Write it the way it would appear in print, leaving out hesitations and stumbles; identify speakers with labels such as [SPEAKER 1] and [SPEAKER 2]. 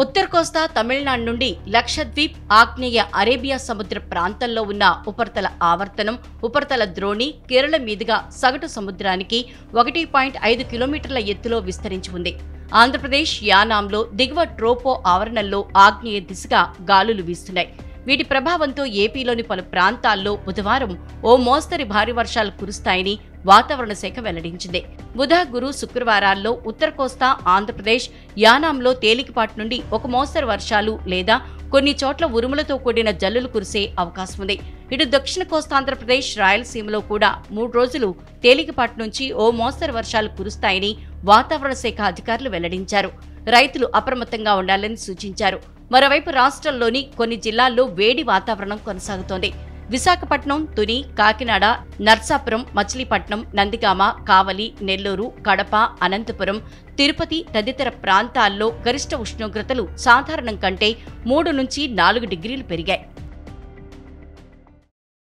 [SPEAKER 1] ఉత్తర కోస్తా తమిళనాడు నుండి లక్షద్వీప్, ఆగ్నేయ అరేబియా సముద్ర ప్రాంతంలో ఉన్న ఉపరితల ఆవర్తనం, ఉపరితల ద్రోణి కేరళ మీదుగా సగటు సముద్రానికి 1.5 కిలోమీటర్ల ఎత్తులో విస్తరించి ఉంది. ఆంధ్రప్రదేశ్ యానాంలో దిగువ ట్రోపో ఆవరణంలో ఆగ్నేయ దిశగా గాలులు వీస్తున్నాయి. వీటి ప్రభావంతో ఏపీలోని పలు ప్రాంతాల్లో బుధవారం ఓ మోస్తరు భారీ వర్షాలు కురుస్తాయని వాతావరణ శాఖ వెల్లడించింది. బుధ, గురు, శుక్రవారాల్లో ఉత్తర కోస్తా ఆంధ్రప్రదేశ్ యానాంలో తేలికపాటి నుండి ఒక మోస్తరు వర్షాలు లేదా కొన్ని చోట్ల ఉరుములతో కూడిన జల్లులు కురిసే అవకాశం ఉంది. ఇటు దక్షిణ కోస్తాంధ్రప్రదేశ్, రాయలసీమలో కూడా 3 రోజులు తేలికపాటి నుంచి ఓ మోస్తరు వర్షాలు కురుస్తాయని వాతావరణ శాఖ అధికారులు వెల్లడించారు. రైతులు అప్రమత్తంగా ఉండాలని సూచించారు. మరోవైపు రాష్ట్రంలోని కొన్ని జిల్లాల్లో వేడి వాతావరణం కొనసాగుతోంది. విశాఖపట్నం, తుని, కాకినాడ, నర్సాపురం, మచిలీపట్నం, నందిగామ, కావలి, నెల్లూరు, కడప, అనంతపురం, తిరుపతి తదితర ప్రాంతాల్లో గరిష్ట ఉష్ణోగ్రతలు సాధారణం కంటే 3 నుంచి 4 డిగ్రీలు పెరిగాయి.